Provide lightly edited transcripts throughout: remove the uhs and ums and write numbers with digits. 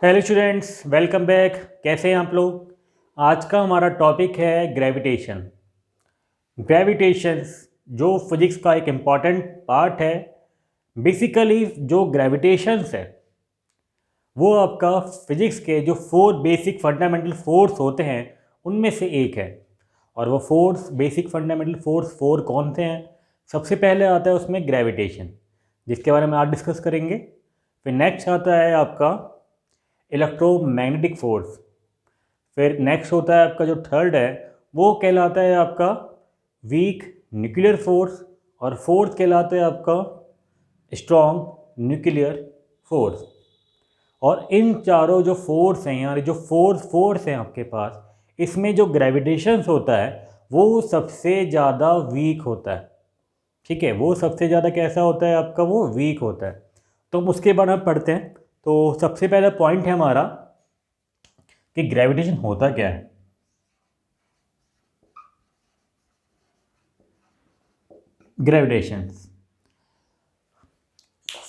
Hello students, welcome back. कैसे हैं आप लोग? आज का हमारा टॉपिक है ग्रेविटेशन। ग्रेविटेशंस जो फिजिक्स का एक इम्पॉर्टेंट पार्ट है। बेसिकली जो ग्रेविटेशंस है वो आपका फिजिक्स के जो फोर बेसिक फंडामेंटल फोर्स होते हैं उनमें से एक है। और वो force basic fundamental force four कौन से हैं? सबसे पहले आता है उसमें ग्रेविटेशन, जिसके बारे में आज डिस्कस करेंगे। फिर नेक्स्ट आता है आपका इलेक्ट्रोमैग्नेटिक फोर्स। फिर नेक्स्ट होता है आपका जो थर्ड है वो कहलाता है आपका वीक न्यूक्लियर फोर्स। और फोर्थ कहलाता है आपका स्ट्रॉन्ग न्यूक्लियर फोर्स। और इन चारों जो फोर्स हैं यानी जो फोर्स हैं आपके पास, इसमें जो ग्रेविटेशंस होता है वो सबसे ज़्यादा वीक होता है। ठीक है, वो सबसे ज़्यादा कैसा होता है आपका? वो वीक होता है। तो हम उसके बारे में पढ़ते हैं। तो सबसे पहला पॉइंट है हमारा कि ग्रेविटेशन होता क्या है। Gravitation,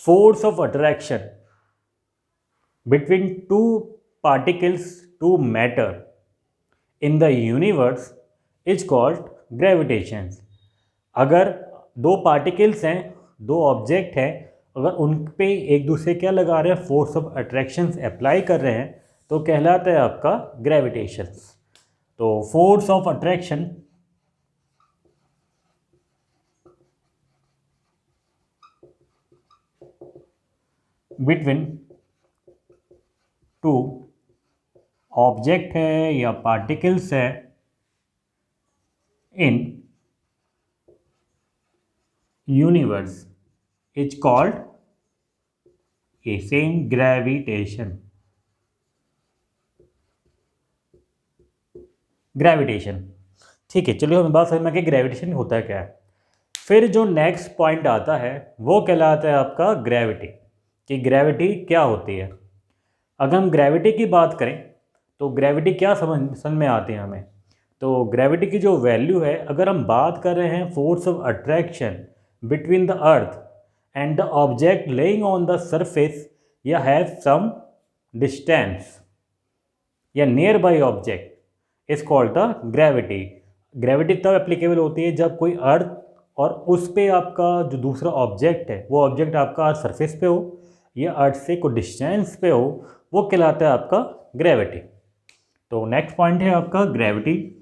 force of attraction between two particles to matter in the universe is called gravitation. अगर दो पार्टिकल्स हैं, दो ऑब्जेक्ट हैं, अगर उन पे एक दूसरे क्या लगा रहे हैं, फोर्स ऑफ अट्रैक्शन अप्लाई कर रहे हैं, तो कहलाता है आपका ग्रेविटेशन। तो force of attraction between to object है या पार्टिकल्स है इन यूनिवर्स इज कॉल्ड ये सेम ग्रेविटेशन। ग्रेविटेशन, ठीक है। चलिए हमें बात समझ में आ गई ग्रेविटेशन होता है क्या है। फिर जो नेक्स्ट पॉइंट आता है वो कहलाता है आपका ग्रेविटी। कि ग्रेविटी क्या होती है। अगर हम ग्रेविटी की बात करें तो ग्रेविटी क्या समझ में आती है हमें। तो ग्रेविटी की जो वैल्यू है, अगर हम बात कर रहे हैं force of attraction between the earth and the object laying on the surface या हैव सम डिस्टेंस या near by object is called the gravity. Gravity तब एप्लीकेबल होती है जब कोई अर्थ और उस पे आपका जो दूसरा ऑब्जेक्ट है वो ऑब्जेक्ट आपका सरफेस पे हो या अर्थ से कोई डिस्टेंस पे हो, वो कहलाता है आपका ग्रेविटी। तो नेक्स्ट पॉइंट है आपका gravity.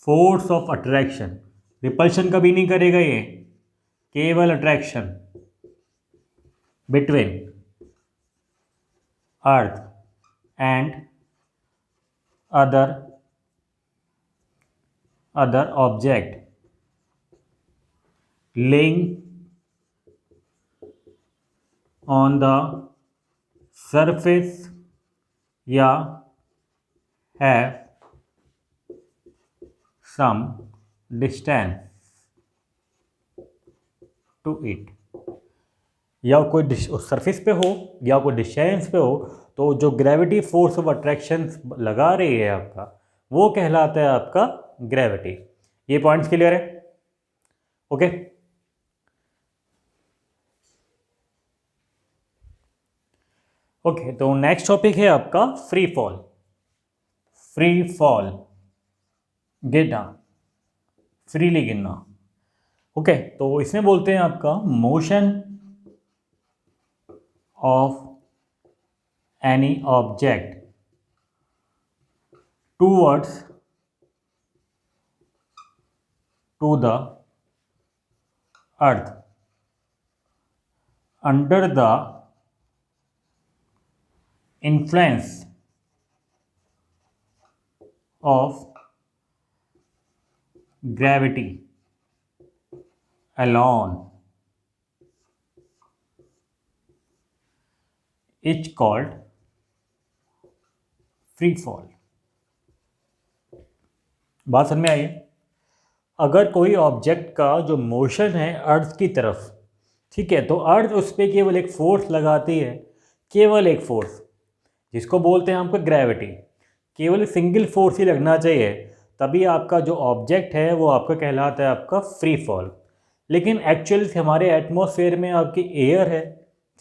Force of attraction, repulsion कभी नहीं करेगा ये, केवल attraction between earth and other object laying on the surface या have some distance to it। या कोई सरफेस पे हो या कोई डिस्टेंस पे हो, तो जो ग्रेविटी फोर्स ऑफ अट्रैक्शन लगा रही है आपका, वो कहलाता है आपका ग्रेविटी। ये पॉइंट्स क्लियर है? ओके। ओके, तो नेक्स्ट टॉपिक है आपका फ्री फॉल। फ्री फॉल, गिरना, फ्रीली गिरना। ओके, तो इसमें बोलते हैं आपका motion of any object towards to the earth under the influence of gravity alone is called free fall। बात समझ में आई है? अगर कोई ऑब्जेक्ट का जो मोशन है अर्थ की तरफ, ठीक है, तो अर्थ उस पर केवल एक फोर्स लगाती है, केवल एक फोर्स, जिसको बोलते हैं आपको ग्रेविटी। केवल सिंगल फोर्स ही लगना चाहिए, तभी आपका जो ऑब्जेक्ट है वो आपका कहलाता है आपका फ्री फॉल। लेकिन एक्चुअल हमारे एटमॉस्फेयर में आपकी एयर है,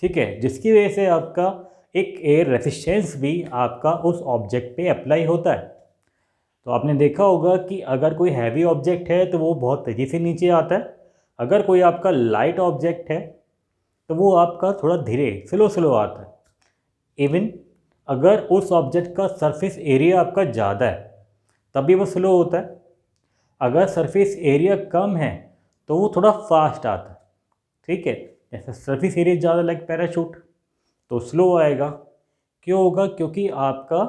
ठीक है, जिसकी वजह से आपका एक एयर रेसिस्टेंस भी आपका उस ऑब्जेक्ट पे अप्लाई होता है। तो आपने देखा होगा कि अगर कोई हैवी ऑब्जेक्ट है तो वो बहुत तेज़ी से नीचे आता है, अगर कोई आपका लाइट ऑब्जेक्ट है तो वो आपका थोड़ा धीरे स्लो स्लो आता है। इवन अगर उस ऑब्जेक्ट का सरफेस एरिया आपका ज़्यादा है तभी वो स्लो होता है, अगर सरफेस एरिया कम है तो वो थोड़ा फास्ट आता है, ठीक है। जैसे सरफेस एरिया ज़्यादा लाइक पैराशूट तो स्लो आएगा। क्यों होगा? क्योंकि आपका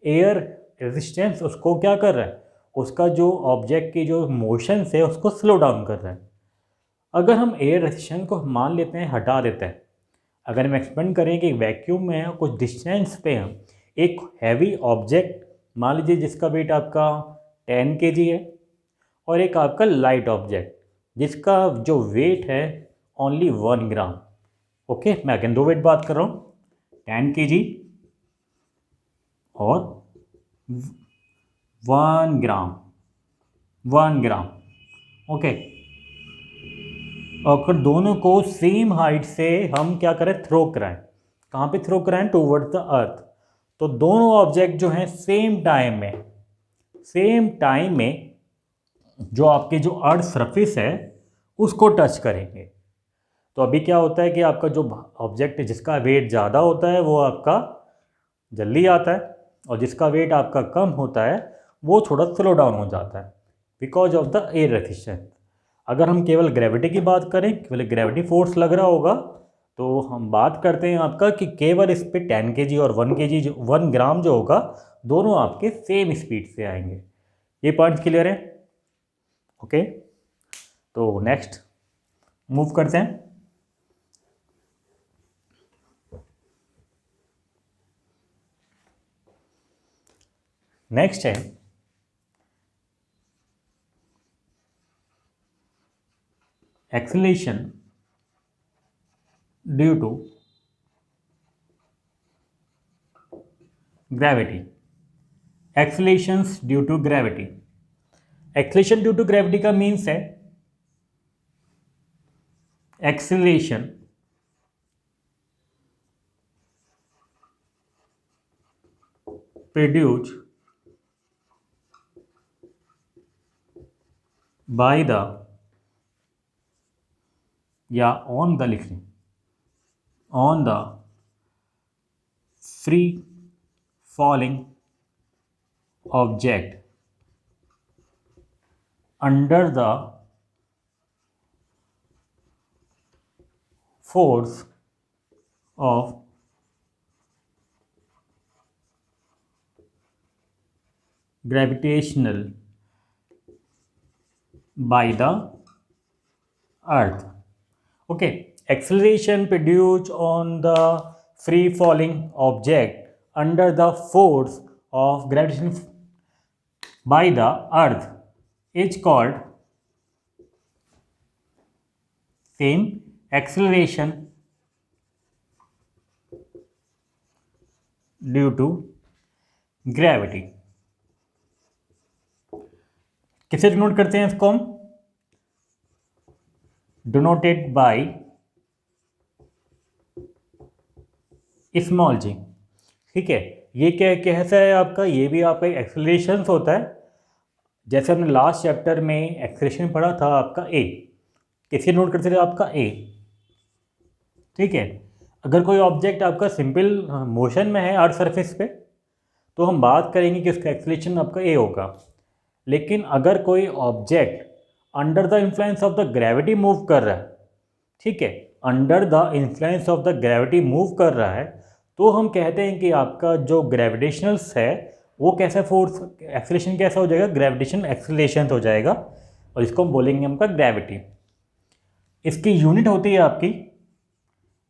एयर रेजिस्टेंस उसको क्या कर रहा है, उसका जो ऑब्जेक्ट की जो मोशंस है उसको स्लो डाउन कर रहा है। अगर हम एयर रेजिस्टेंस को मान लेते हैं, हटा देते हैं, अगर हम एक्सपेंड करें कि वैक्यूम में कुछ डिस्टेंस पे हम एक हैवी ऑब्जेक्ट मान लीजिए जिसका वेट आपका 10 kg है, और एक आपका लाइट ऑब्जेक्ट जिसका जो वेट है ओनली 1 ग्राम। ओके, मैं अगेन दो वेट बात कर रहा हूँ, 10 kg और 1 ग्राम, 1 ग्राम। ओके, और अगर दोनों को सेम हाइट से हम क्या करें, थ्रो कराएं, कहाँ पे थ्रो कराएं, टूवर्ड्स द अर्थ, तो दोनों ऑब्जेक्ट जो हैं सेम टाइम में जो आपके जो अर्थ सरफेस है उसको टच करेंगे। तो अभी क्या होता है कि आपका जो ऑब्जेक्ट जिसका वेट ज़्यादा होता है वो आपका जल्दी आता है, और जिसका वेट आपका कम होता है वो थोड़ा स्लो डाउन हो जाता है because of the air resistance. अगर हम केवल ग्रेविटी की बात करें, केवल ग्रेविटी फोर्स लग रहा होगा, तो हम बात करते हैं आपका कि केवल इस पे 10 kg और 1 kg जो 1 ग्राम जो होगा दोनों आपके सेम स्पीड से आएंगे। ये पॉइंट्स क्लियर है? ओके, तो नेक्स्ट मूव करते हैं। नेक्स्ट है acceleration due to gravity. Accelerations due to gravity, acceleration due to gravity का मीन्स है एक्सेलरेशन प्रोड्यूस बाय द, या ऑन द लिखें, on the free falling object under the force of gravitational by the earth. Okay, acceleration produced on the free falling object under the force of gravitation by the earth is called same acceleration due to gravity। किसे denote करते हैं इसको हम? Denoted by small जी, ठीक है। ये क्या कैसा है आपका, ये भी आपका एक्सेलरेशन होता है। जैसे हमने लास्ट चैप्टर में एक्सेलरेशन पढ़ा था आपका ए, किसे नोट करते थे आपका ए, ठीक है। अगर कोई ऑब्जेक्ट आपका सिंपल मोशन में है अर्थ सरफेस पे तो हम बात करेंगे कि उसका एक्सेलरेशन आपका ए होगा। लेकिन अगर कोई object under the influence of the gravity move कर रहा है, ठीक है, under the influence of the gravity move कर रहा है, तो हम कहते हैं कि आपका जो ग्रेविटेशनल्स है वो कैसा फोर्स, एक्सेलरेशन कैसा हो जाएगा, ग्रेविटेशन एक्सेलरेशन हो जाएगा, और इसको हम बोलेंगे हमका ग्रेविटी। इसकी यूनिट होती है आपकी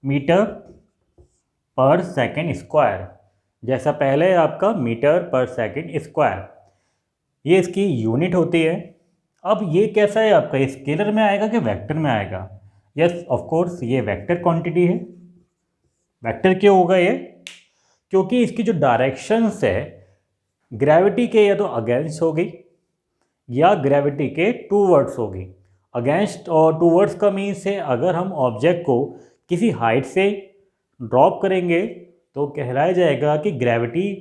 मीटर पर सेकेंड स्क्वायर, जैसा पहले आपका मीटर पर सेकेंड स्क्वायर, ये इसकी यूनिट होती है। अब ये कैसा है आपका, स्केलर में आएगा कि वेक्टर में आएगा? यस ऑफ कोर्स ये वेक्टर क्वांटिटी है। वेक्टर क्यों होगा ये? क्योंकि इसकी जो डायरेक्शंस है ग्रेविटी के या तो अगेंस्ट होगी या ग्रेविटी के टूवर्ड्स होगी। अगेंस्ट और टूवर्ड्स का मीन्स है अगर हम ऑब्जेक्ट को किसी हाइट से ड्रॉप करेंगे तो कहलाया जाएगा कि ग्रेविटी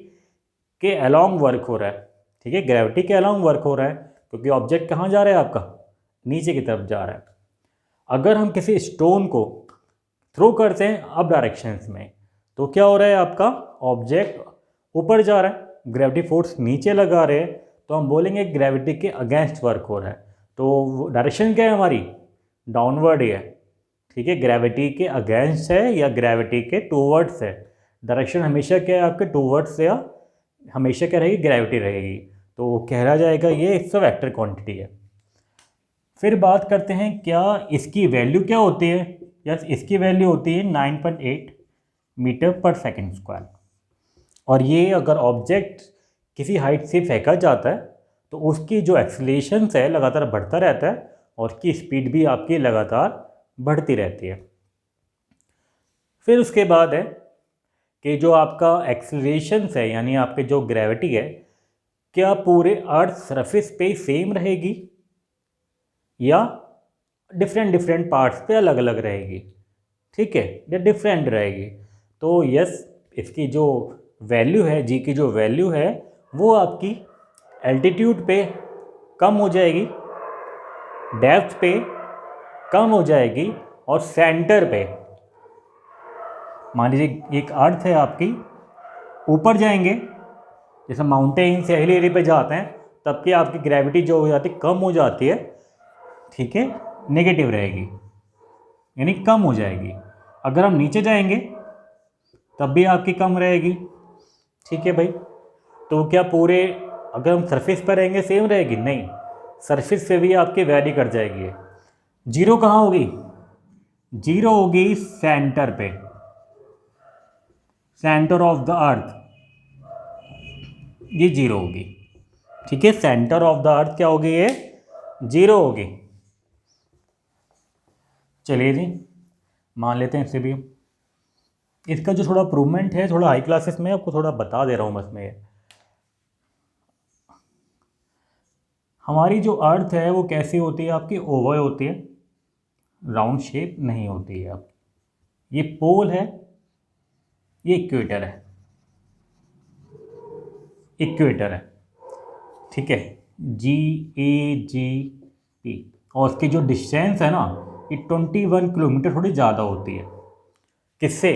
के अलोंग वर्क हो रहा है। ठीक है, ग्रेविटी के अलोंग वर्क हो रहा है क्योंकि ऑब्जेक्ट कहाँ जा रहा है आपका, नीचे की तरफ जा रहा है। अगर हम किसी स्टोन को थ्रो करते हैं अप डायरेक्शंस में तो क्या हो रहा है, आपका ऑब्जेक्ट ऊपर जा रहा है, ग्रेविटी फोर्स नीचे लगा रहे हैं, तो हम बोलेंगे ग्रेविटी के अगेंस्ट वर्क हो रहा है। तो डायरेक्शन क्या है हमारी, डाउनवर्ड ही है। ठीक है, ग्रेविटी के अगेंस्ट है या ग्रेविटी के टूवर्ड्स है। डायरेक्शन हमेशा क्या है आपके, टूवर्ड्स या हमेशा क्या रहेगी, ग्रेविटी रहेगी। तो कहला जाएगा ये इसका वेक्टर क्वांटिटी है। फिर बात करते हैं क्या इसकी वैल्यू क्या होती है। यस, इसकी वैल्यू होती है 9.8 मीटर पर सेकेंड स्क्वायर। और ये अगर ऑब्जेक्ट किसी हाइट से फेंका जाता है तो उसकी जो एक्सीलरेशन है लगातार बढ़ता रहता है और उसकी स्पीड भी आपकी लगातार बढ़ती रहती है। फिर उसके बाद है कि जो आपका एक्सीलरेशन है यानी आपके जो ग्रेविटी है, क्या पूरे अर्थ सरफेस पे सेम रहेगी या डिफरेंट पार्ट्स पे अलग अलग रहेगी। ठीक है, या डिफरेंट रहेगी। तो यस, इसकी जो वैल्यू है, जी की जो वैल्यू है वो आपकी एल्टीट्यूड पे कम हो जाएगी, डेप्थ पे कम हो जाएगी और सेंटर पे, मान लीजिए एक अर्थ है आपकी, ऊपर जाएंगे जैसे माउंटेन्स या हिल एरिया पे जाते हैं तब की आपकी ग्रेविटी जो हो जाती है कम हो जाती है। ठीक है, नेगेटिव रहेगी यानी कम हो जाएगी। अगर हम नीचे जाएंगे तब भी आपकी कम रहेगी। ठीक है भाई, तो क्या पूरे अगर हम सरफेस पर रहेंगे सेम रहेगी, नहीं, सरफेस पे भी आपके वैरी कर जाएगी। जीरो कहाँ होगी, जीरो होगी सेंटर पे, सेंटर ऑफ द अर्थ, ये जीरो होगी। ठीक है, सेंटर ऑफ द अर्थ क्या होगी, ये जीरो होगी। चलिए जी, मान लेते हैं इसे भी। इसका जो थोड़ा प्रूवमेंट है थोड़ा हाई क्लासेस में आपको थोड़ा बता दे रहा हूँ बस मैं। हमारी जो अर्थ है वो कैसी होती है आपकी, ओवल होती है, राउंड शेप नहीं होती है। अब ये पोल है, ये इक्वेटर है, इक्वेटर है। ठीक है, GAGP, और उसकी जो डिस्टेंस है ना ये 21 किलोमीटर थोड़ी ज़्यादा होती है। किससे,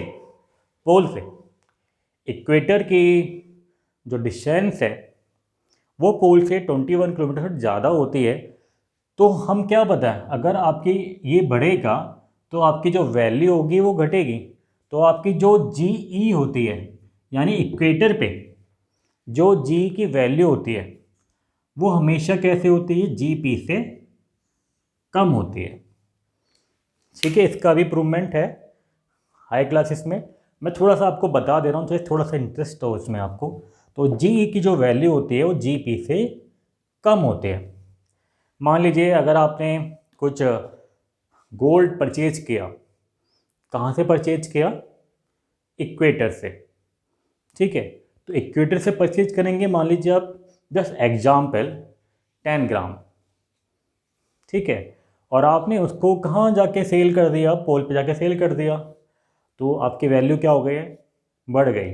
पोल से। इक्वेटर की जो डिस्टेंस है वो पोल से 21 किलोमीटर ज़्यादा होती है। तो हम क्या बताएं, अगर आपकी ये बढ़ेगा तो आपकी जो वैल्यू होगी वो घटेगी। तो आपकी जो GE होती है यानी इक्वेटर पे जो G की वैल्यू होती है वो हमेशा कैसे होती है, GP से कम होती है। ठीक है, इसका भी प्रूवमेंट है हाई क्लासेस में, मैं थोड़ा सा आपको बता दे रहा हूँ तो थोड़ा सा इंटरेस्ट हो इसमें आपको। तो GE की जो वैल्यू होती है वो GP से कम होती है। मान लीजिए अगर आपने कुछ गोल्ड परचेज किया, कहाँ से परचेज किया, इक्वेटर से। ठीक है, तो इक्वेटर से परचेज करेंगे, मान लीजिए आप जस्ट एग्जाम्पल 10 ग्राम। ठीक है, और आपने उसको कहाँ जाके सेल कर दिया, पोल पे जाके सेल कर दिया, तो आपकी वैल्यू क्या हो गई है, बढ़ गई।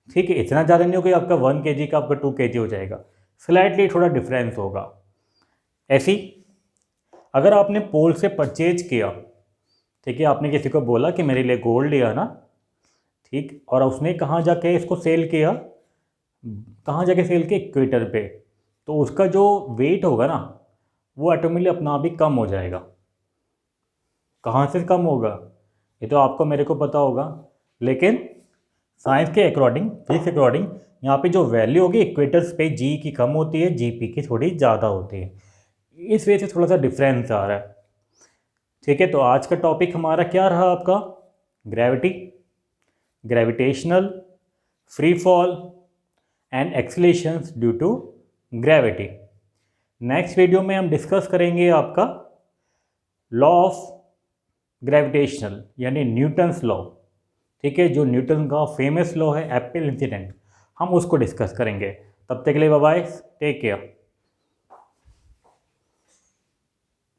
ठीक है, इतना ज़्यादा नहीं हो गई, आपका 1 kg का आपका 2 kg हो जाएगा, स्लाइटली थोड़ा डिफरेंस होगा। ऐसी अगर आपने पोल से परचेज किया, ठीक है, आपने किसी को बोला कि मेरे लिए गोल्ड लिया ना, ठीक, और उसने कहाँ जाके इसको सेल किया, कहाँ जाके सेल किया, इक्वेटर पे, तो उसका जो वेट होगा ना वो ऑटोमेटिकली अपना आप ही कम हो जाएगा। कहाँ से कम होगा ये तो आपको मेरे को पता होगा, लेकिन साइंस के अकॉर्डिंग, फिजिक्स के अकॉर्डिंग यहाँ पे जो वैल्यू होगी इक्वेटर्स पे जी की कम होती है, GP की थोड़ी ज़्यादा होती है। इस वजह से थोड़ा सा डिफरेंस आ रहा है। ठीक है, तो आज का टॉपिक हमारा क्या रहा आपका, gravity, gravitational, free fall and accelerations due to gravity. Next video में हम डिस्कस करेंगे आपका लॉ ऑफ ग्रेविटेशनल यानी न्यूटन्स लॉ। ठीक है, जो न्यूटन का फेमस लॉ है एप्पल इंसिडेंट, हम उसको डिस्कस करेंगे। तब तक के लिए बाय बाय, टेक केयर।